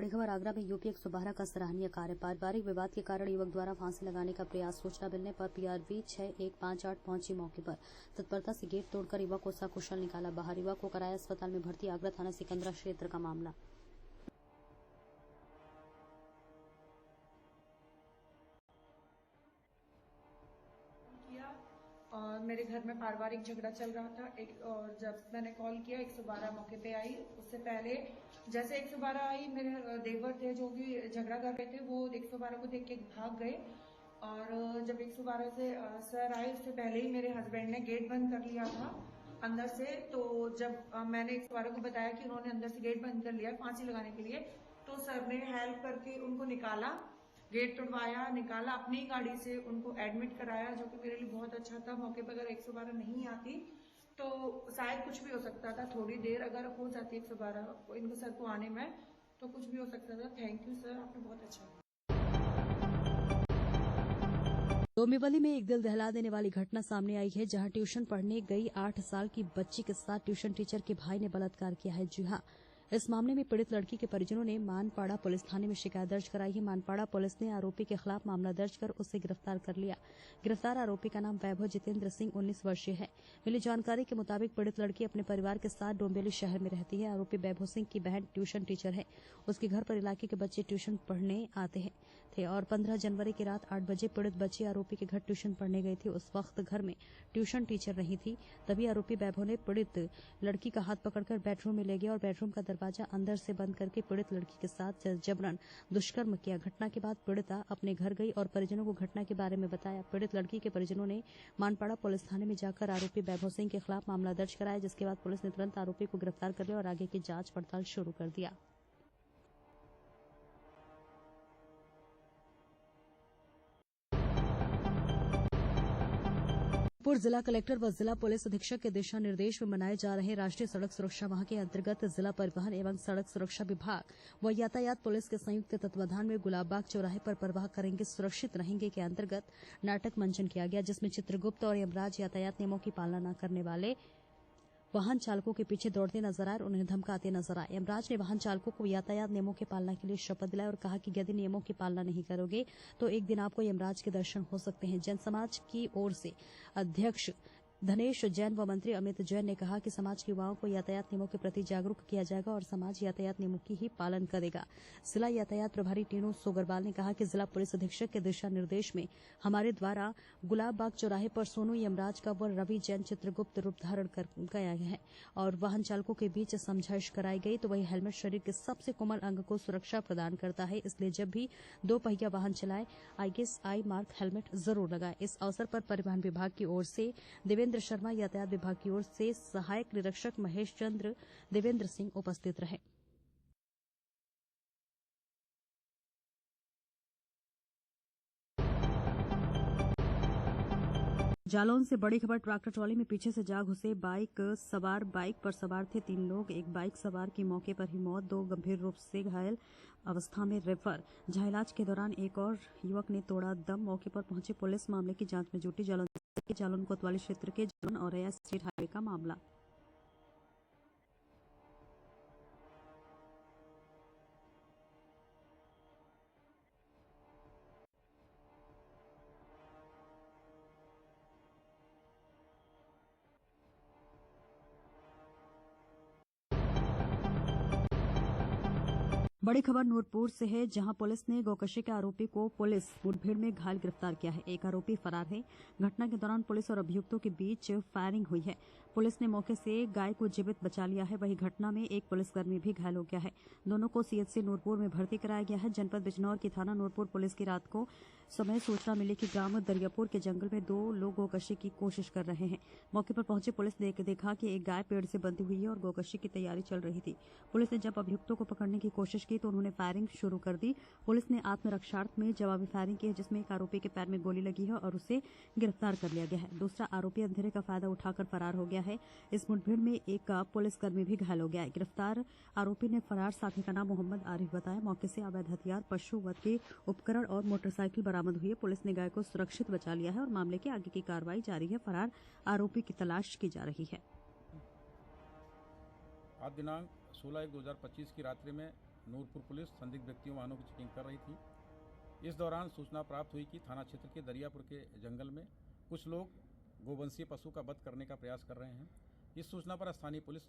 बड़ी खबर आगरा में यूपी 112 का सराहनीय कार्य। पारिवारिक विवाद के कारण युवक द्वारा फांसी लगाने का प्रयास। सूचना मिलने पर पीआरवी 6158 पहुंची मौके पर। तत्परता से गेट तोड़कर युवक को सकुशल निकाला बाहर। युवक को कराया अस्पताल में भर्ती। आगरा थाना सिकंदरा क्षेत्र का मामला। और मेरे घर में पारिवारिक झगड़ा चल रहा था और जब मैंने कॉल किया 112 मौके पे आई। उससे पहले जैसे 112 आई, मेरे देवर थे जो भी झगड़ा कर रहे थे, वो 112 को देख के भाग गए। और जब 112 से सर आए, उससे पहले ही मेरे हस्बैंड ने गेट बंद कर लिया था अंदर से। तो जब मैंने 112 को बताया कि उन्होंने अंदर से गेट बंद कर लिया फांसी लगाने के लिए, तो सर ने हेल्प करके उनको निकाला, गेट तोड़वाया, निकाला, अपनी गाड़ी से उनको एडमिट कराया, जो कि मेरे लिए बहुत अच्छा था। मौके पर अगर 112 नहीं आती तो शायद कुछ भी हो सकता था। थोड़ी देर अगर हो जाती 112 इनको सर को आने में, तो कुछ भी हो सकता था। थैंक यू सर, आपने बहुत अच्छा किया। डोंबिवली में एक दिल दहला देने वाली घटना सामने आई है, जहां ट्यूशन पढ़ने गई 8 साल की बच्ची के साथ ट्यूशन टीचर के भाई ने बलात्कार किया है। जी हां, इस मामले में पीड़ित लड़की के परिजनों ने मानपाड़ा पुलिस थाने में शिकायत दर्ज कराई है। मानपाड़ा पुलिस ने आरोपी के खिलाफ मामला दर्ज कर उसे गिरफ्तार कर लिया। गिरफ्तार आरोपी का नाम वैभव जितेंद्र सिंह 19 वर्षीय है। मिली जानकारी के मुताबिक पीड़ित लड़की अपने परिवार के साथ डोंबिवली शहर में रहती है। आरोपी वैभव सिंह की बहन ट्यूशन टीचर है। उसके घर पर इलाके के बच्चे ट्यूशन पढ़ने आते थे और 15 जनवरी की रात 8 बजे पीड़ित बच्ची आरोपी के घर ट्यूशन पढ़ने गई थी। उस वक्त घर में ट्यूशन टीचर नहीं थी। तभी आरोपी वैभव ने पीड़ित लड़की का हाथ पकड़कर बेडरूम में ले गया और बेडरूम का दरवाजा अंदर से बंद करके पीड़ित लड़की के साथ जबरन दुष्कर्म किया। घटना के बाद पीड़िता अपने घर गई और परिजनों को घटना के बारे में बताया। पीड़ित लड़की के परिजनों ने मानपाड़ा पुलिस थाने में जाकर आरोपी वैभव सिंह के खिलाफ मामला दर्ज कराया, जिसके बाद पुलिस ने तुरंत आरोपी को गिरफ्तार कर लिया और आगे की जांच पड़ताल शुरू कर दिया। जबलपुर जिला कलेक्टर व जिला पुलिस अधीक्षक के दिशा निर्देश में मनाए जा रहे राष्ट्रीय सड़क सुरक्षा माह के अंतर्गत जिला परिवहन एवं सड़क सुरक्षा विभाग व यातायात पुलिस के संयुक्त तत्वाधान में गुलाबबाग चौराहे पर परवाह करेंगे सुरक्षित रहेंगे के अंतर्गत नाटक मंचन किया गया, जिसमें चित्रगुप्त और यमराज यातायात नियमों की पालना न करने वाले वाहन चालकों के पीछे दौड़ते नजर आए और उन्हें धमकाते नजर आए। यमराज ने वाहन चालकों को यातायात नियमों की पालना के लिए शपथ दिलाई और कहा कि यदि नियमों की पालना नहीं करोगे तो एक दिन आपको यमराज के दर्शन हो सकते हैं। जन समाज की ओर से अध्यक्ष धनेश जैन व मंत्री अमित जैन ने कहा कि समाज के युवाओं को यातायात नियमों के प्रति जागरूक किया जाएगा और समाज यातायात नियमों की ही पालन करेगा। जिला यातायात प्रभारी टीनू सोगरवाल ने कहा कि जिला पुलिस अधीक्षक के दिशा निर्देश में हमारे द्वारा गुलाबबाग चौराहे पर सोनू यमराज का व रवि जैन चित्रगुप्त रूप धारण कर गया है और वाहन चालकों के बीच समझाइश कराई गई। तो वही हेलमेट शरीर के सबसे कोमल अंग को सुरक्षा प्रदान करता है, इसलिए जब भी 2 पहिया वाहन चलाए आई मार्क हेलमेट जरूर लगाए। इस अवसर पर परिवहन विभाग की ओर से देवेंद्र शर्मा, यातायात विभाग की ओर से सहायक निरीक्षक महेश चंद्र देवेंद्र सिंह उपस्थित रहे। जालौन से बड़ी खबर। ट्रैक्टर ट्रॉली में पीछे से जा घुसे बाइक सवार। बाइक पर सवार थे 3 लोग। एक बाइक सवार की मौके पर ही मौत, 2 गंभीर रूप से घायल अवस्था में रेफर। जहां इलाज के दौरान एक और युवक ने तोड़ा दम। मौके पर पहुंची पुलिस मामले की जांच में जुटी। जालौन कोतवाली क्षेत्र के जालौन औरैया स्टेट हाईवे का मामला। बड़ी खबर नूरपुर से है, जहां पुलिस ने गौकशी के आरोपी को पुलिस मुठभेड़ में घायल गिरफ्तार किया है। एक आरोपी फरार है। घटना के दौरान पुलिस और अभियुक्तों के बीच फायरिंग हुई है। पुलिस ने मौके से गाय को जीवित बचा लिया है। वहीं घटना में एक पुलिसकर्मी भी घायल हो गया है। दोनों को सीएचसी नूरपुर में भर्ती कराया गया है। जनपद बिजनौर की थाना नूरपुर पुलिस की रात को समय सूचना मिली कि ग्राम दरियापुर के जंगल में 2 लोग गौकशी की कोशिश कर रहे हैं। मौके पर पहुंची पुलिस ने देखा कि एक गाय पेड़ से बंधी हुई है और गौकशी की तैयारी चल रही थी। पुलिस ने जब अभियुक्तों को पकड़ने की कोशिश की तो उन्होंने फायरिंग शुरू कर दी। पुलिस ने आत्मरक्षार्थ में जवाबी फायरिंग की है, जिसमें एक आरोपी के पैर में गोली लगी है और उसे गिरफ्तार कर लिया गया है। दूसरा आरोपी अंधेरे का फायदा उठाकर फरार हो गया है। इस मुठभेड़ में एक पुलिसकर्मी भी घायल हो गया है। गिरफ्तार आरोपी ने फरार साथी का नाम मोहम्मद आरिफ बताया। मौके से अवैध हथियार, पशु वध के उपकरण और मोटरसाइकिल बरामद हुई है। पुलिस ने गाय को सुरक्षित बचा लिया है और मामले की आगे की कार्रवाई जारी है। फरार आरोपी की तलाश की जा रही है। आज दिनांक 16/1/2025 की रात्रि में नूरपुर पुलिस संदिग्ध व्यक्तियों वाहनों की चेकिंग कर रही थी। इस दौरान सूचना प्राप्त हुई कि थाना क्षेत्र के दरियापुर के जंगल में कुछ लोग गोवंशीय पशु का वध करने का प्रयास कर रहे हैं। इस सूचना पर स्थानीय पुलिस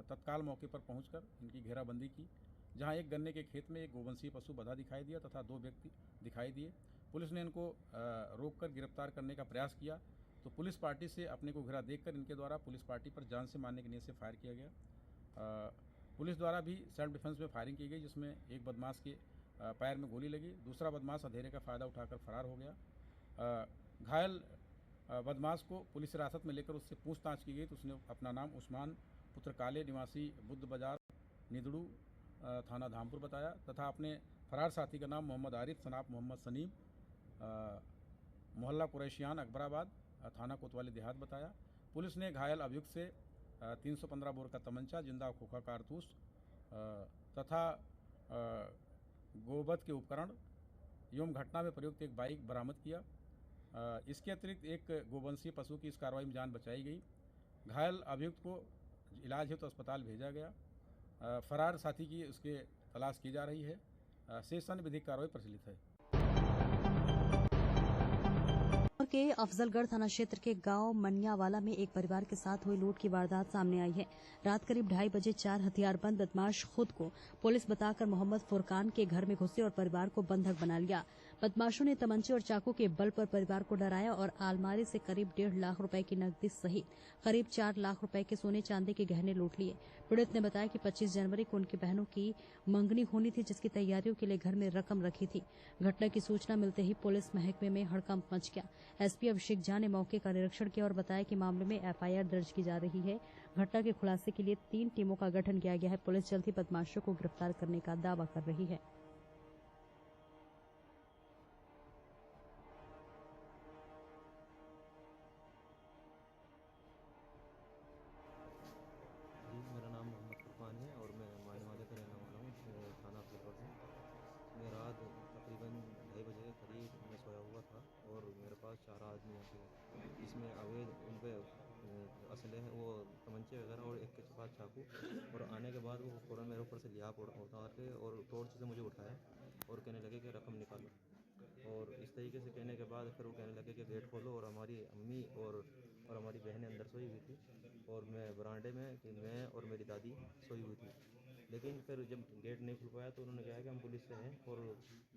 तत्काल मौके पर पहुंचकर इनकी घेराबंदी की, जहां एक गन्ने के खेत में एक गोवंशीय पशु बंधा दिखाई दिया तथा 2 व्यक्ति दिखाई दिए। पुलिस ने इनको रोककर गिरफ्तार करने का प्रयास किया तो पुलिस पार्टी से अपने को घिरा देखकर इनके द्वारा पुलिस पार्टी पर जान से मारने की नीयत से फायर किया गया। पुलिस द्वारा भी सेल्फ डिफेंस में फायरिंग की गई, जिसमें एक बदमाश के पैर में गोली लगी। दूसरा बदमाश अंधेरे का फ़ायदा उठाकर फरार हो गया। घायल बदमाश को पुलिस हिरासत में लेकर उससे पूछताछ की गई तो उसने अपना नाम उस्मान पुत्र काले निवासी बुद्ध बाजार निदड़ू थाना धामपुर बताया तथा अपने फरार साथी का नाम मोहम्मद आरिफ सनाफ मोहम्मद सनीम मोहल्ला कुरैशियान अकबराबाद थाना कोतवाली देहात बताया। पुलिस ने घायल अभियुक्त से 315 बोर का तमंचा, जिंदा खोखा कारतूस तथा गोवध के उपकरण एवं घटना में प्रयुक्त एक बाइक बरामद किया। इसके अतिरिक्त एक गोवंशीय पशु की इस कार्रवाई में जान बचाई गई। घायल अभियुक्त को इलाज हेतु अस्पताल भेजा गया। फरार साथी की उसके तलाश की जा रही है। शेष अन्य विधिक कार्रवाई प्रचलित है। के अफजलगढ़ थाना क्षेत्र के गांव मनियावाला में एक परिवार के साथ हुई लूट की वारदात सामने आई है। रात करीब 2:30 बजे 4 हथियारबंद बदमाश खुद को पुलिस बताकर मोहम्मद फुरकान के घर में घुसे और परिवार को बंधक बना लिया। बदमाशों ने तमंचे और चाकू के बल पर परिवार को डराया और अलमारी से करीब 1.5 लाख रुपए की नकदी सहित करीब 4 लाख रुपए के सोने चांदी के गहने लूट लिए। पीड़ित ने बताया कि 25 जनवरी को उनकी बहनों की मंगनी होनी थी, जिसकी तैयारियों के लिए घर में रकम रखी थी। घटना की सूचना मिलते ही पुलिस महकमे में हड़कंप मच गया। एसपी अभिषेक झा ने मौके का निरीक्षण किया और बताया कि मामले में एफआईआर दर्ज की जा रही है। घटना के खुलासे के लिए 3 टीमों का गठन किया गया है। पुलिस जल्द ही बदमाशों को गिरफ्तार करने का दावा कर रही है। जी, मेरा नाम मोहम्मद फुरकान है और मैं मानेवाले का रहने वाला हूँ, थाना अफजलगढ़ से। मैं रात तकरीबन 2:30 बजे के करीब मैं सोया हुआ था और मेरे पास 4 आदमी आते हैं, जिसमें अवैध उन पे असले हैं, वो तमंचे वगैरह और एक के पास चाकू। और आने के बाद वो फ़ौरन मेरे ऊपर से लिहाफ उतार के और टॉर्च से मुझे उठाया और कहने लगे कि रकम निकालो। और इस तरीके से कहने के बाद फिर वो कहने लगे कि गेट खोलो, और हमारी अम्मी और हमारी बहनें अंदर सोई हुई थी और मैं बरामदे में कि मैं और मेरी दादी सोई हुई थी। लेकिन फिर जब गेट नहीं खुल पाया तो उन्होंने कहा कि हम पुलिस से हैं और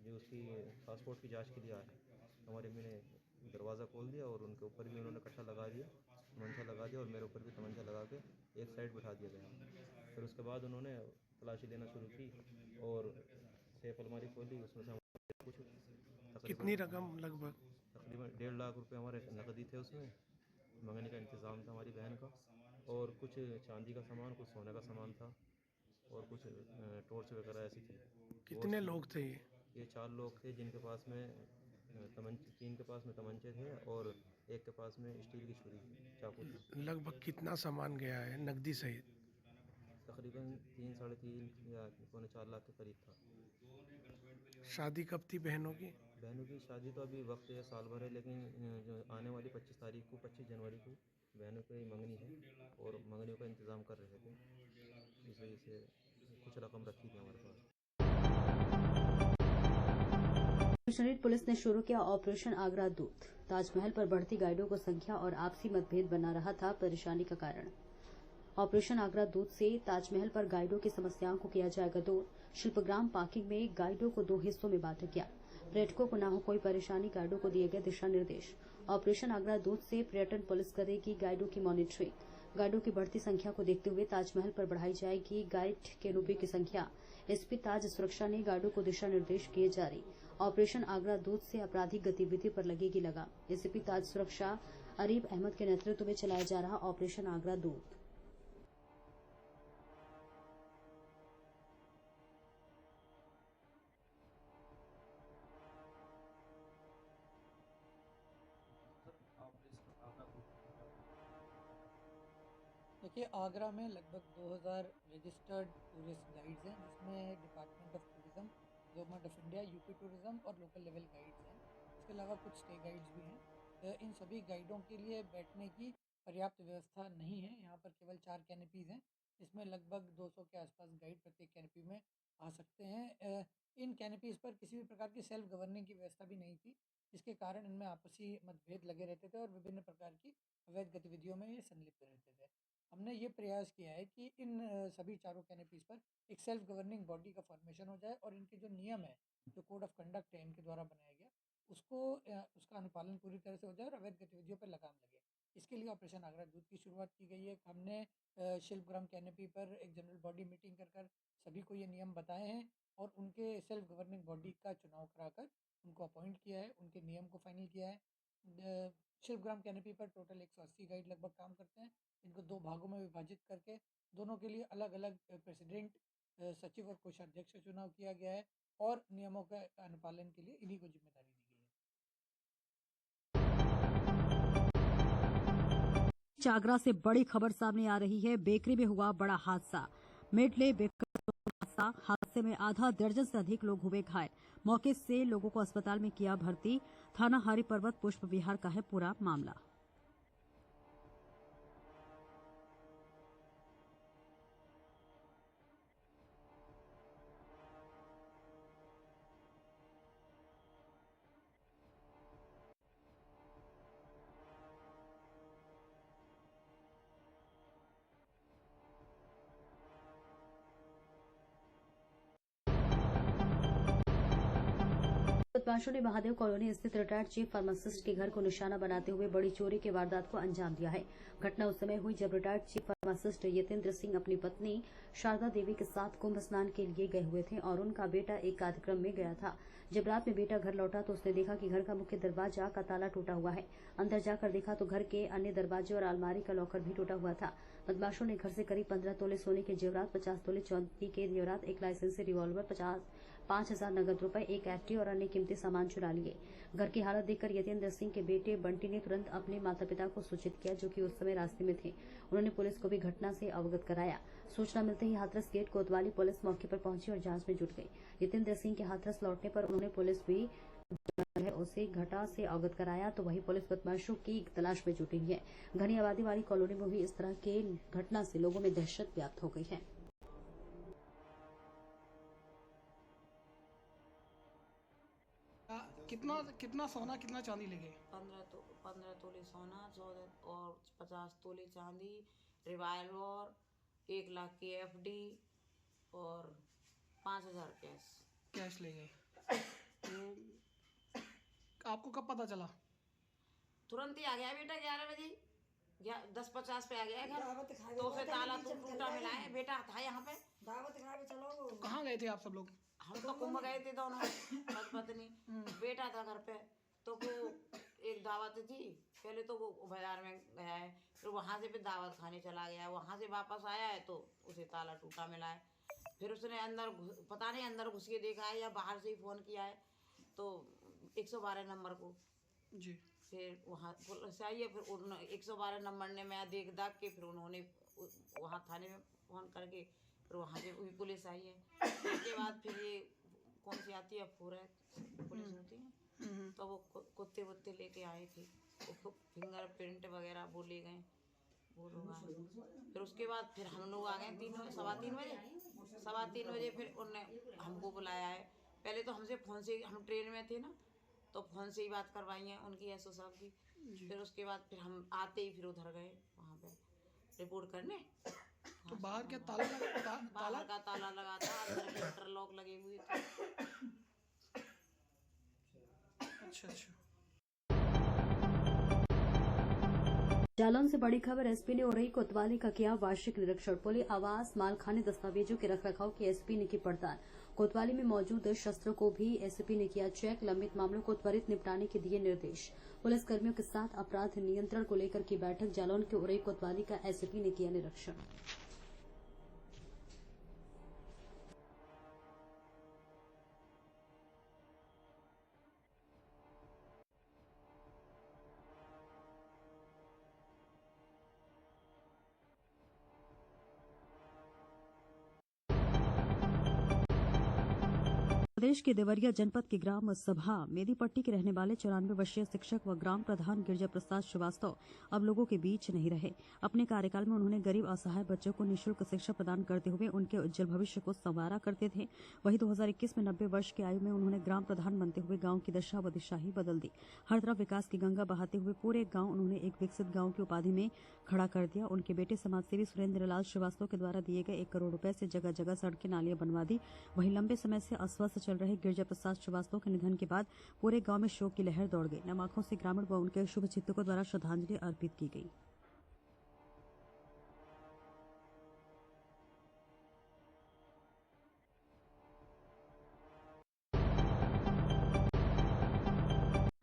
जो उसकी पासपोर्ट की जांच के लिए आए। हमारी अम्मी ने दरवाज़ा खोल दिया और उनके ऊपर भी उन्होंने कट्टा लगा दिया, तमंचा लगा दिया और मेरे ऊपर भी तमंचा लगा के एक साइड बिठा दिया गया। फिर उसके बाद उन्होंने तलाशी लेना शुरू की और सेफ अलमारी खोली, उसमें से कुछ कितनी रकम लगभग? तकरीबन 1.5 लाख रुपए हमारे नकदी थे, उसमें मंगनी का इंतज़ाम था हमारी बहन का, और कुछ चांदी का सामान, कुछ सोने का सामान था और कुछ टॉर्च वगैरह ऐसी थी। कितने लोग थे ये? ये 4 लोग थे, जिनके पास में तमंचे, 3 के पास में तमंचे थे और एक के पास में स्टील की छुरी चाकू थी। लगभग कितना सामान गया है नकदी सहित? तकरीबन 3, 3.5 या 4 लाख के करीब था। शादी कब थी बहनों की? बहनों की शादी तो अभी वक्त है, साल भर है, लेकिन जो आने वाली 25 तारीख को, 25 जनवरी को बहनों की मंगनी है और मंगनियों का इंतज़ाम कर रहे थे। इस वजह से कुछ रकम रखी थी हमारे पास। कमिश्नरेट पुलिस ने शुरू किया ऑपरेशन आगरा दूत। ताजमहल पर बढ़ती गाइडों को संख्या और आपसी मतभेद बना रहा था परेशानी का कारण। ऑपरेशन आगरा दूत से ताजमहल पर गाइडों की समस्याओं को किया जाएगा दूर। शिल्पग्राम पार्किंग में गाइडों को 2 हिस्सों में बांटा गया। पर्यटकों को न हो कोई परेशानी, गाइडों को दिए गए दिशा निर्देश। ऑपरेशन आगरा दूत से पर्यटन पुलिस करेगी गाइडों की मॉनिटरिंग। गाइडों की बढ़ती संख्या को देखते हुए ताजमहल पर बढ़ाई जाएगी गाइड कैनोपी की संख्या। एसपी ताज सुरक्षा ने गाइडों को दिशा निर्देश किए जारी। ऑपरेशन आगरा दूत से आपराधिक गतिविधि पर लगेगी लगाम। एसपी ताज सुरक्षा अरीब अहमद के नेतृत्व में चलाया जा रहा ऑपरेशन आगरा दूत। देखिए, आगरा में लगभग 2000 रजिस्टर्ड टूरिस्ट गाइड्स हैं, जिसमें department of tourism, government of India, UP tourism और लोकल लेवल गाइड्स हैं। इसके अलावा कुछ स्टे गाइड्स भी हैं। इन सभी गाइडों के लिए बैठने की पर्याप्त व्यवस्था नहीं है। यहाँ पर केवल 4 कैनपीज़ हैं, जिसमें लगभग 200 के आसपास गाइड प्रत्येक कैनपी में आ सकते हैं। इन कैनपीज़ पर किसी भी प्रकार की सेल्फ गवर्निंग की व्यवस्था भी नहीं थी, जिसके कारण इनमें आपसी मतभेद लगे रहते थे और विभिन्न प्रकार की अवैध गतिविधियों में ये संलिप्त रहते थे। हमने ये प्रयास किया है कि इन सभी चारों कैनपीज़ पर एक सेल्फ गवर्निंग बॉडी का फॉर्मेशन हो जाए और इनके जो नियम है, जो कोड ऑफ कंडक्ट है इनके द्वारा बनाया गया, उसका अनुपालन पूरी तरह से हो जाए और अवैध गतिविधियों पर लगाम लगे। इसके लिए ऑपरेशन आगरा दूत की शुरुआत की गई है। हमने शिल्पग्राम कैनपी पर एक जनरल बॉडी मीटिंग कर सभी को ये नियम बताए हैं और उनके सेल्फ गवर्निंग बॉडी का चुनाव कराकर उनको अपॉइंट किया है, उनके नियम को फाइनल किया है। शिल्पग्राम कैनपी पर टोटल 180 गाइड लगभग काम करते हैं। इनको 2 भागों में विभाजित करके दोनों के लिए अलग-अलग प्रेसिडेंट, सचिव और कोषाध्यक्ष का चुनाव किया गया है और नियमों के अनुपालन के लिए इन्हीं को जिम्मेदारी दी गई है। आगरा से बड़ी खबर सामने आ रही है। बेकरी में हुआ बड़ा हादसा। मेडले बेकर हादसे में आधा दर्जन से अधिक लोग हुए घायल। मौके से लोगों को अस्पताल में किया भर्ती। थाना हरि पर्वत पुष्प विहार का है पूरा मामला। बदमाशों ने महादेव कॉलोनी स्थित रिटायर्ड चीफ फार्मासिस्ट के घर को निशाना बनाते हुए बड़ी चोरी की वारदात को अंजाम दिया है। घटना उस समय हुई जब retired chief pharmacist Yatendra Singh अपनी पत्नी शारदा देवी के साथ कुंभ स्नान के लिए गए हुए थे और उनका बेटा एक कार्यक्रम में गया था। जब रात में बेटा घर लौटा तो उसने देखा कि घर का मुख्य दरवाजा का ताला टूटा हुआ है। अंदर जाकर देखा तो घर के अन्य दरवाजे और अलमारी का लॉकर भी टूटा हुआ था। बदमाशों ने घर से करीब 15 तोले सोने के जेवरात, 50 तोले चांदी के जेवरात, एक लाइसेंसी रिवॉल्वर, 5,000 नगद रुपए, एक एफडी और अन्य कीमती सामान चुरा लिए। घर की हालत देखकर यतेंद्र सिंह के बेटे बंटी ने तुरंत अपने माता पिता को सूचित किया, जो कि उस समय रास्ते में थे। उन्होंने पुलिस को भी घटना से अवगत कराया। सूचना मिलते ही हाथरस गेट कोतवाली पुलिस मौके पर पहुंची और जांच में जुट गई। यतेंद्र सिंह के हाथरस लौटने पर उन्होंने पुलिस भी उसे घटना से अवगत कराया, तो वही पुलिस बदमाशों की तलाश में जुटी है। घनी आबादी वाली कॉलोनी में हुई इस तरह के घटना से लोगों में दहशत व्याप्त हो गई है। कितना सोना कितना चांदी ले गए? 15 तोले सोना, 14 और 50 तोले चांदी, रिवाल्वर, 1 लाख की एफडी और 5,000 कैश ले गए। आपको कब पता चला? तुरंत ही आ गया बेटा 11 बजे 10:50 पे आ गया घर। तो फिर ताला टूटा मिला है। बेटा था यहाँ पे। तो कहाँ गए थे आप सब लोग? हम तो कुंभ गए थे दोनों पत्नी। बेटा था घर पे। तो वो एक दावत थी। पहले तो वो बाजार में गया है, फिर वहाँ से फिर दावत खाने चला गया। वहाँ से वापस आया है तो उसे ताला टूटा मिला है। फिर उसने पता नहीं अंदर घुस के देखा है या बाहर से ही फ़ोन किया है तो 112 नंबर को जी। फिर वहाँ पुलिस आई है। फिर 112 नंबर ने मैं देख दाख के फिर उन्होंने वहाँ थाने में फ़ोन करके फिर वहाँ से वही पुलिस आई है। उसके बाद फिर ये कौन सी आती है पुलिस होती है, तो वो कुत्ते वुत्ते लेके आए थे। वो फिंगर प्रिंट वगैरह वो ले गए, वो लोग आए। फिर उसके बाद फिर हम लोग आ गए 3:15 बजे फिर उनने हमको बुलाया है। पहले तो हमसे फ़ोन से, हम ट्रेन में थे ना, तो फ़ोन से ही बात करवाई है उनकी एसओ साहब की। फिर उसके बाद फिर हम आते ही फिर उधर गए वहाँ पे रिपोर्ट करने। तो बाहर क्या ताला बाहर का ताला लगा था, अंदर के इंटरलॉक लगे हुए थे। अच्छा। जालौन से बड़ी खबर। एसपी ने उरई कोतवाली का किया वार्षिक निरीक्षण। पुलिस आवास मालखाने दस्तावेजों के रखरखाव की एसपी ने की पड़ताल। कोतवाली में मौजूद शस्त्रों को भी एसपी ने किया चेक। लंबित मामलों को त्वरित निपटाने के दिए निर्देश। पुलिस कर्मियों के साथ अपराध नियंत्रण को लेकर की बैठक। जालौन के उरई कोतवाली का एसपी ने किया निरीक्षण। प्रदेश के देवरिया जनपद की ग्राम सभा मेदीपट्टी के रहने वाले 94 वर्षीय शिक्षक व ग्राम प्रधान गिरिजा प्रसाद श्रीवास्तव अब लोगों के बीच नहीं रहे। अपने कार्यकाल में उन्होंने गरीब असहाय बच्चों को निःशुल्क शिक्षा प्रदान करते हुए उनके उज्जवल भविष्य को संवारा करते थे। वहीं 2021 में 90 वर्ष की आयु में उन्होंने ग्राम प्रधान बनते हुए गाँव की दशा व दिशा ही बदल दी। हर तरफ विकास की गंगा बहाते हुए पूरे गाँव उन्होंने एक विकसित गाँव की उपाधि में खड़ा कर दिया। उनके बेटे समाजसेवी सुरेंद्र लाल श्रीवास्तव के द्वारा दिए गए 1 करोड़ रुपए से जगह जगह सड़कें नालियां बनवा दी। वहीं लंबे समय से अस्वस्थ चल रहे गिरिजा प्रसाद श्रीवास्तव के निधन के बाद पूरे गांव में शोक की लहर दौड़ गई। नम आंखों से ग्रामीण व उनके शुभचिंतकों द्वारा श्रद्धांजलि अर्पित की गई।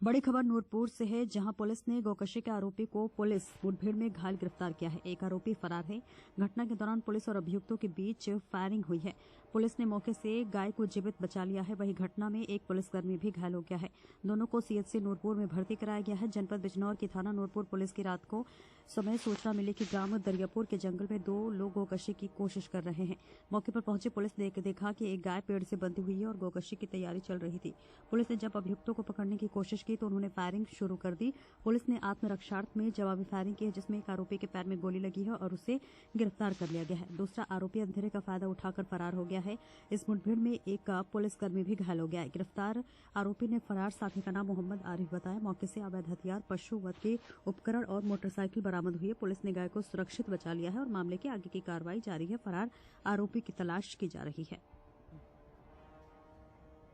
बड़ी खबर नूरपुर से है, जहां पुलिस ने गौकशी के आरोपी को पुलिस मुठभेड़ में घायल गिरफ्तार किया है। एक आरोपी फरार है। घटना के दौरान पुलिस और अभियुक्तों के बीच फायरिंग हुई है। पुलिस ने मौके से गाय को जीवित बचा लिया है। वहीं घटना में एक पुलिसकर्मी भी घायल हो गया है। दोनों को सीएचसी नूरपुर में भर्ती कराया गया है। जनपद बिजनौर की थाना नूरपुर पुलिस की रात को समय सूचना मिली कि ग्राम दरियापुर के जंगल में 2 लोग गौकशी की कोशिश कर रहे हैं। मौके पर पहुंची पुलिस ने देखा कि एक गाय पेड़ से बंधी हुई है और गौकशी की तैयारी चल रही थी। पुलिस ने जब अभियुक्तों को पकड़ने की कोशिश की तो उन्होंने फायरिंग शुरू कर दी। पुलिस ने आत्मरक्षार्थ में जवाबी फायरिंग की है, जिसमें एक आरोपी के पैर में गोली लगी है और उसे गिरफ्तार कर लिया गया है। दूसरा आरोपी अंधेरे का फायदा उठाकर फरार हो गया है। इस मुठभेड़ में एक पुलिसकर्मी भी घायल हो गया है। गिरफ्तार आरोपी ने फरार साथी का नाम मोहम्मद आरिफ बताया। मौके से अवैध हथियार, पशु वध के उपकरण और मोटरसाइकिल बरामद हुई है। पुलिस ने गाय को सुरक्षित बचा लिया है और मामले की आगे की कार्रवाई जारी है। फरार आरोपी की तलाश की जा रही है।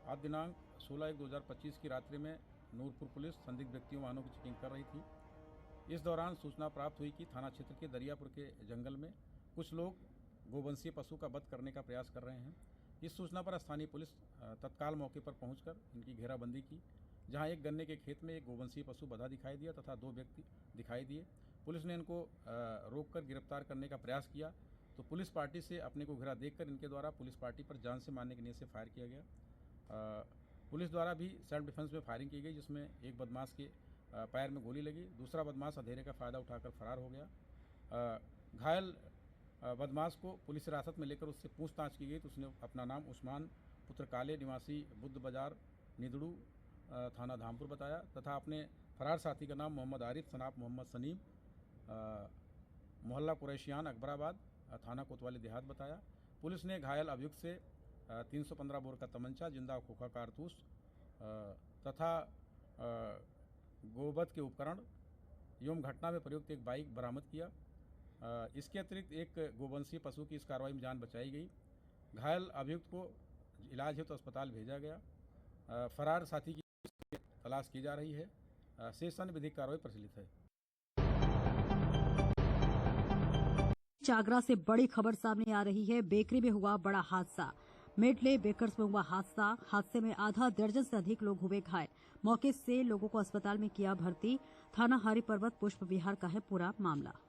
आज दिनांक 16/1/2025 की रात्रि में नूरपुर पुलिस संदिग्ध व्यक्तियों वाहनों की चेकिंग कर रही थी। इस दौरान सूचना प्राप्त हुई कि थाना क्षेत्र के दरियापुर के जंगल में कुछ लोग गोवंशीय पशु का वध करने का प्रयास कर रहे हैं। इस सूचना पर स्थानीय पुलिस तत्काल मौके पर पहुंचकर इनकी घेराबंदी की, जहां एक गन्ने के खेत में एक गोवंशीय पशु बंधा दिखाई दिया तथा 2 व्यक्ति दिखाई दिए। पुलिस ने इनको रोककर गिरफ्तार करने का प्रयास किया तो पुलिस पार्टी से अपने को घिरा देखकर इनके द्वारा पुलिस पार्टी पर जान से मारने की नीयत से फायर किया गया। पुलिस द्वारा भी सेल्फ डिफेंस में फायरिंग की गई, जिसमें एक बदमाश के पैर में गोली लगी। दूसरा बदमाश अंधेरे का फायदा उठाकर फरार हो गया। घायल बदमाश को पुलिस हिरासत में लेकर उससे पूछताछ की गई तो उसने अपना नाम उस्मान पुत्र काले निवासी बुद्ध बाजार निदड़ू थाना धामपुर बताया तथा अपने फरार साथी का नाम मोहम्मद आरिफ सनाप मोहम्मद सनीम मोहल्ला कुरैशियान अकबराबाद थाना कोतवाली देहात बताया। पुलिस ने घायल अभियुक्त से 315 बोर का तमंचा, जिंदा खोखा कारतूस तथा गोवध के उपकरण एवं घटना में प्रयुक्त एक बाइक बरामद किया। इसके अतिरिक्त एक गोवंशीय पशु की इस कार्रवाई में जान बचाई गई। घायल अभियुक्त को इलाज हेतु अस्पताल भेजा गया। फरार साथी की तलाश की जा रही है। शेष अन्य विधिक कार्रवाई प्रचलित है। आगरा से बड़ी खबर सामने आ रही है। बेकरी में हुआ बड़ा हादसा। मेडले बेकर्स में हुआ हादसे में आधा दर्जन से अधिक लोग हुए घायल। मौके से लोगों को अस्पताल में किया भर्ती। थाना हरि पर्वत पुष्प विहार का है पूरा मामला।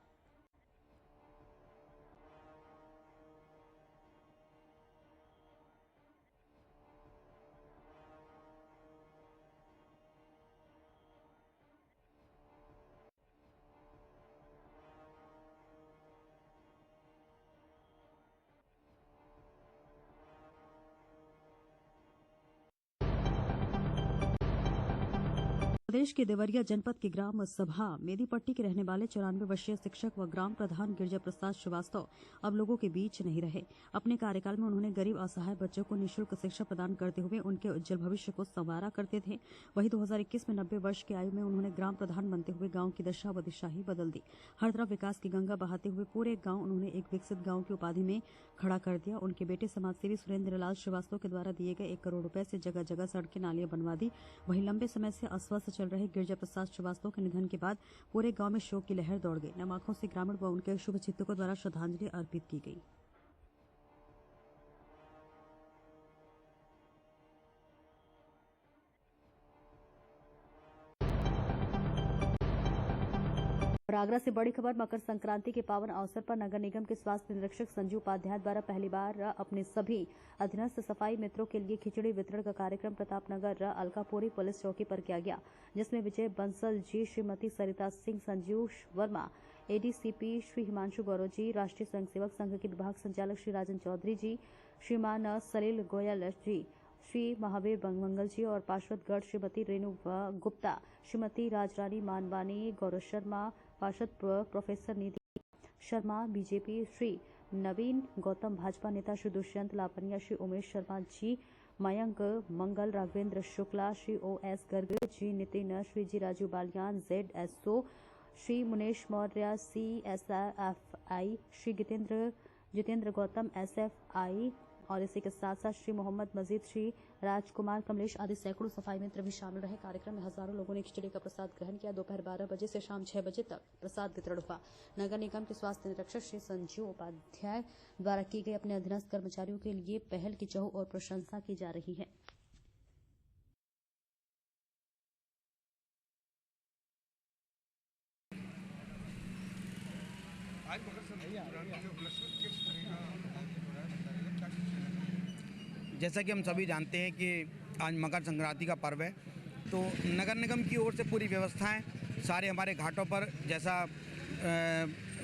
प्रदेश के देवरिया जनपद की ग्राम सभा मेदीपट्टी के रहने वाले 94 वर्षीय शिक्षक व ग्राम प्रधान गिरिजा प्रसाद श्रीवास्तव अब लोगों के बीच नहीं रहे। अपने कार्यकाल में उन्होंने गरीब असहाय बच्चों को निःशुल्क शिक्षा प्रदान करते हुए उनके उज्जवल भविष्य को संवारा करते थे। वहीं 2021 में 90 वर्ष की आयु में उन्होंने ग्राम प्रधान बनते हुए गाँव की दशा व दिशा ही बदल दी। हर तरफ विकास की गंगा बहाते हुए पूरे गाँव उन्होंने एक विकसित गाँव की उपाधि में खड़ा कर दिया। उनके बेटे समाजसेवी सुरेंद्र लाल श्रीवास्तव के द्वारा दिए गए 1 करोड़ रुपए से जगह जगह सड़कें नालियां बनवा दी। वहीं लंबे समय से अस्वस्थ चल रहे गिरिजा प्रसाद श्रीवास्तव के निधन के बाद पूरे गांव में शोक की लहर दौड़ गई। नम आंखों से ग्रामीण व उनके शुभचिंतकों द्वारा श्रद्धांजलि अर्पित की गई। और आगरा से बड़ी खबर। मकर संक्रांति के पावन अवसर पर नगर निगम के स्वास्थ्य निरीक्षक संजू उपाध्याय द्वारा पहली बार अपने सभी अधीनस्थ सफाई मित्रों के लिए खिचड़ी वितरण का कार्यक्रम प्रतापनगर अलकापुरी पुलिस चौकी पर किया गया, जिसमें विजय बंसल जी, श्रीमती सरिता सिंह, संजीव वर्मा, एडीसीपी श्री हिमांशु गौरव जी, राष्ट्रीय स्वयंसेवक संघ के विभाग संचालक श्री राजन चौधरी जी, श्रीमान सलील गोयल जी, श्री महावीर मंगल जी और पार्षदगढ़ श्रीमती रेणु गुप्ता, श्रीमती राजरानी मानवानी, गौरव शर्मा, पार्षद प्रोफेसर निधि शर्मा बीजेपी, श्री नवीन गौतम भाजपा नेता, श्री दुष्यंत लापनिया, श्री उमेश शर्मा जी, मयंक मंगल, राघवेंद्र शुक्ला, श्री OS गर्ग जी, नितिन, श्री जी Raju Balyan, ZSO, Shri Munesh Maurya CSFI, Shri Jitendra Gautam SFI और इसी के साथ साथ श्री मोहम्मद मजीद, श्री राजकुमार कमलेश आदि सैकड़ों सफाई मित्र भी शामिल रहे। कार्यक्रम में हजारों लोगों ने खिचड़ी का प्रसाद ग्रहण किया। दोपहर 12 बजे से शाम 6 बजे तक प्रसाद वितरण हुआ। नगर निगम के स्वास्थ्य निरीक्षक श्री संजीव उपाध्याय द्वारा की गई अपने अधीनस्थ कर्मचारियों के लिए पहल की चहु और प्रशंसा की जा रही है। जैसा कि हम सभी जानते हैं कि आज मकर संक्रांति का पर्व है, तो नगर निगम की ओर से पूरी व्यवस्थाएं सारे हमारे घाटों पर, जैसा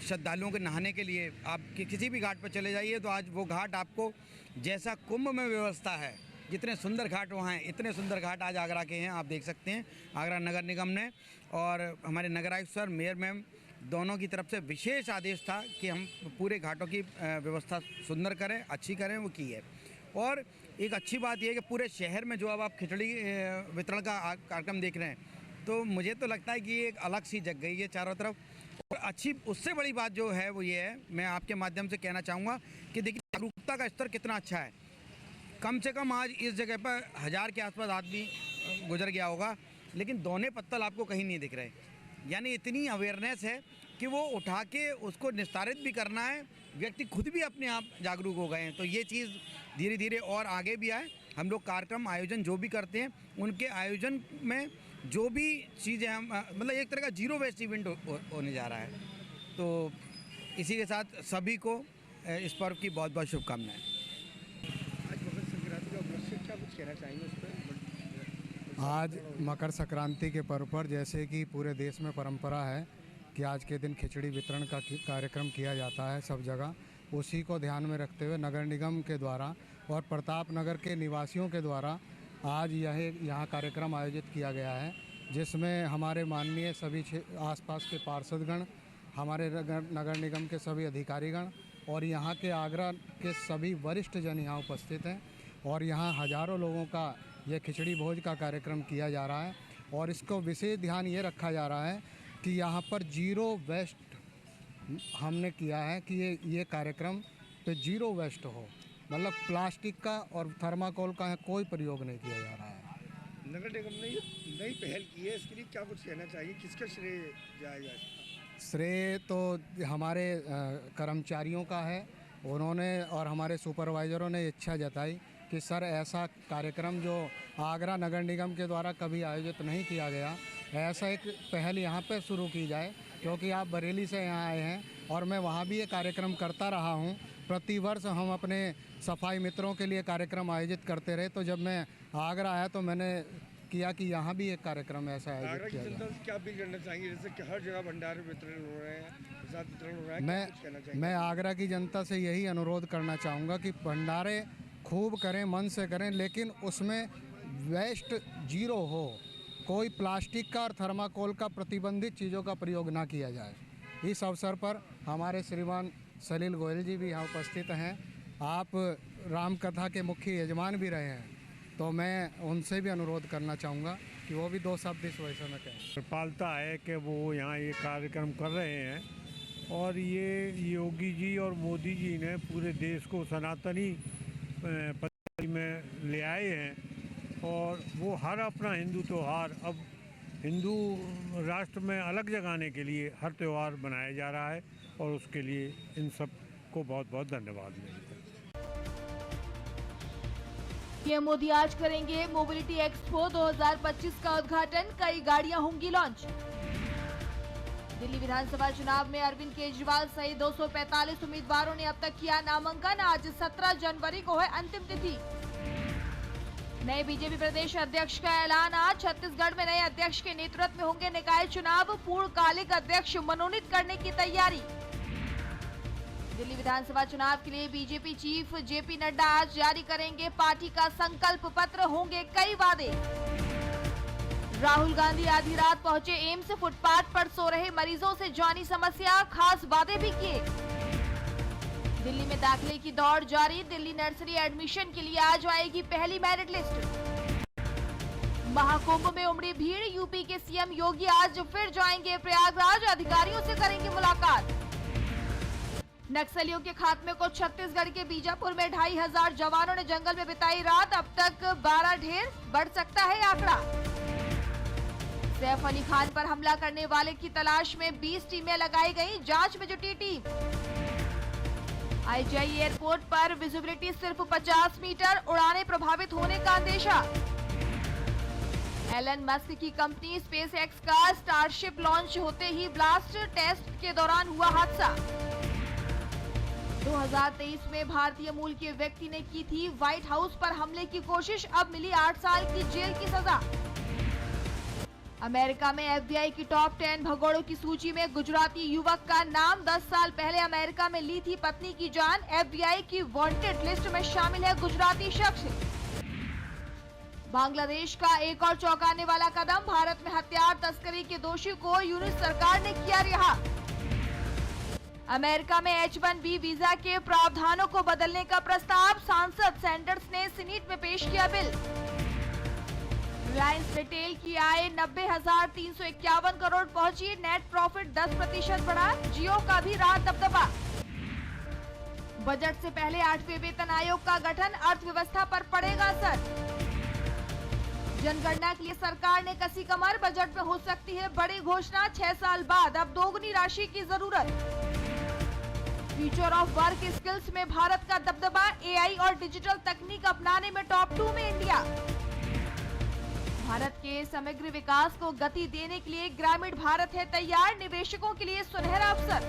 श्रद्धालुओं के नहाने के लिए आप किसी भी घाट पर चले जाइए तो आज वो घाट आपको जैसा कुंभ में व्यवस्था है, जितने सुंदर घाट वहाँ हैं, इतने सुंदर घाट आज आगरा के हैं। आप देख सकते हैं आगरा नगर निगम ने और हमारे नगर आयुक्त सर, मेयर मैम दोनों की तरफ से विशेष आदेश था कि हम पूरे घाटों की व्यवस्था सुंदर करें, अच्छी करें, वो की है। और एक अच्छी बात यह है कि पूरे शहर में जो अब आप खिचड़ी वितरण का कार्यक्रम देख रहे हैं, तो मुझे तो लगता है कि ये एक अलग सी जग गई है चारों तरफ। और अच्छी उससे बड़ी बात जो है वो ये है, मैं आपके माध्यम से कहना चाहूँगा कि देखिए जागरूकता का स्तर कितना अच्छा है। कम से कम आज इस जगह पर 1000 के आसपास आदमी गुजर गया होगा, लेकिन दोने पत्तल आपको कहीं नहीं दिख रहे। यानी इतनी अवेयरनेस है कि वो उठा के उसको निस्तारित भी करना है, व्यक्ति खुद भी अपने आप जागरूक हो गए हैं। तो ये चीज़ धीरे धीरे और आगे भी आए। हम लोग कार्यक्रम आयोजन जो भी करते हैं, उनके आयोजन में जो भी चीज़ें हम मतलब एक तरह का जीरो वेस्ट इवेंट होने जा रहा है। तो इसी के साथ सभी को इस पर्व की बहुत बहुत शुभकामनाएं। आज मकर संक्रांति का उपलक्ष्य क्या कुछ कहना चाहेंगे उस पर? आज मकर संक्रांति के पर्व पर जैसे कि पूरे देश में परंपरा है कि आज के दिन खिचड़ी वितरण का कार्यक्रम किया जाता है सब जगह, उसी को ध्यान में रखते हुए नगर निगम के द्वारा और प्रताप नगर के निवासियों के द्वारा आज यहाँ कार्यक्रम आयोजित किया गया है, जिसमें हमारे माननीय सभी आसपास के पार्षदगण, हमारे नगर निगम के सभी अधिकारीगण और यहाँ के आगरा के सभी वरिष्ठ जन यहाँ उपस्थित हैं। और यहाँ हजारों लोगों का यह खिचड़ी भोज का कार्यक्रम किया जा रहा है और इसको विशेष ध्यान ये रखा जा रहा है कि यहाँ पर जीरो वेस्ट हमने किया है कि ये कार्यक्रम पे जीरो वेस्ट हो, मतलब प्लास्टिक का और थर्माकोल का कोई प्रयोग नहीं किया जा रहा है। नगर निगम ने ये नई पहल की है, इसके लिए क्या कुछ कहना चाहिए, किसका श्रेय जाएगा? श्रेय तो हमारे कर्मचारियों का है, उन्होंने और हमारे सुपरवाइज़रों ने इच्छा जताई कि सर ऐसा कार्यक्रम जो आगरा नगर निगम के द्वारा कभी आयोजित नहीं किया गया, ऐसा एक पहल यहाँ पे शुरू की जाए, क्योंकि आप बरेली से यहाँ आए हैं और मैं वहाँ भी ये कार्यक्रम करता रहा हूँ। प्रतिवर्ष हम अपने सफाई मित्रों के लिए कार्यक्रम आयोजित करते रहे, तो जब मैं आगरा आया तो मैंने किया कि यहाँ भी एक कार्यक्रम ऐसा आयोजित किया जाए। क्या अपील करना चाहेंगे, जैसे कि हर जगह भंडारे वितरण हो रहे हैं, प्रसाद वितरण हो रहा है, मैं आगरा की जनता से यही अनुरोध करना चाहूँगा कि भंडारे खूब करें, मन से करें, लेकिन उसमें वेस्ट जीरो हो, कोई प्लास्टिक का और थर्माकोल का प्रतिबंधित चीज़ों का प्रयोग ना किया जाए। इस अवसर पर हमारे श्रीमान सलील गोयल जी भी यहाँ उपस्थित हैं। आप रामकथा के मुख्य यजमान भी रहे हैं, तो मैं उनसे भी अनुरोध करना चाहूँगा कि वो भी 2 शब्द इस वजह से मैं कहें। पालता है कि वो यहाँ ये कार्यक्रम कर रहे हैं और ये योगी जी और मोदी जी ने पूरे देश को सनातनी पद्धति में ले आए हैं और वो हर अपना हिंदू त्यौहार अब हिंदू राष्ट्र में अलग जगाने के लिए हर त्यौहार मनाया जा रहा है और उसके लिए इन सब को बहुत बहुत धन्यवाद मिलता है। पीएम मोदी आज करेंगे मोबिलिटी एक्सपो 2025 का उद्घाटन, कई गाड़ियां होंगी लॉन्च। दिल्ली विधानसभा चुनाव में अरविंद केजरीवाल सहित 245 उम्मीदवारों ने अब तक किया नामांकन, आज 17 जनवरी को है अंतिम तिथि। नए बीजेपी प्रदेश अध्यक्ष का ऐलान, आज छत्तीसगढ़ में नए अध्यक्ष के नेतृत्व में होंगे निकाय चुनाव, पूर्णकालिक अध्यक्ष मनोनीत करने की तैयारी। दिल्ली विधानसभा चुनाव के लिए बीजेपी चीफ जेपी नड्डा आज जारी करेंगे पार्टी का संकल्प पत्र, होंगे कई वादे। राहुल गांधी आधी रात पहुंचे एम्स, फुटपाथ पर सो रहे मरीजों से जानी समस्या, खास वादे भी किए। दिल्ली में दाखिले की दौड़ जारी, दिल्ली नर्सरी एडमिशन के लिए आज आएगी पहली मेरिट लिस्ट। महाकुंभ में उमड़ी भीड़, यूपी के सीएम योगी आज फिर जाएंगे प्रयागराज, अधिकारियों से करेंगे मुलाकात। नक्सलियों के खात्मे को छत्तीसगढ़ के बीजापुर में 2500 जवानों ने जंगल में बिताई रात, अब तक 12 ढेर, बढ़ सकता है आंकड़ा। सैफ अली खान पर हमला करने वाले की तलाश में 20 टीमें लगाई गई, जांच में जुटी टीम। आईजीआई एयरपोर्ट पर विजिबिलिटी सिर्फ 50 मीटर, उड़ानें प्रभावित होने का अंदेशा। एलन मस्क की कंपनी स्पेस एक्स का स्टारशिप लॉन्च होते ही ब्लास्ट, टेस्ट के दौरान हुआ हादसा। 2023 में भारतीय मूल के व्यक्ति ने की थी व्हाइट हाउस पर हमले की कोशिश, अब मिली 8 साल की जेल की सजा। अमेरिका में एफबीआई की टॉप 10 भगोड़ों की सूची में गुजराती युवक का नाम, 10 साल पहले अमेरिका में ली थी पत्नी की जान, एफबीआई की वांटेड लिस्ट में शामिल है गुजराती शख्स। बांग्लादेश का एक और चौंकाने वाला कदम, भारत में हथियार तस्करी के दोषी को यूनिस सरकार ने किया रिहा। अमेरिका में H1B वीजा के प्रावधानों को बदलने का प्रस्ताव, सांसद सैंडर्स ने सीनेट में पेश किया बिल। रिलायंस रिटेल की आय 90,351 करोड़ पहुंची, नेट प्रॉफिट 10% बढ़ा, जियो का भी रहा दबदबा। बजट से पहले 8वें वेतन आयोग का गठन, अर्थव्यवस्था पर पड़ेगा असर। जनगणना के लिए सरकार ने कसी कमर, बजट में हो सकती है बड़ी घोषणा, 6 साल बाद अब दोगुनी राशि की जरूरत। फ्यूचर ऑफ वर्क स्किल्स में भारत का दबदबा, एआई और डिजिटल तकनीक अपनाने में टॉप 2 में इंडिया। भारत के समग्र विकास को गति देने के लिए ग्रामीण भारत है तैयार, निवेशकों के लिए सुनहरा अवसर।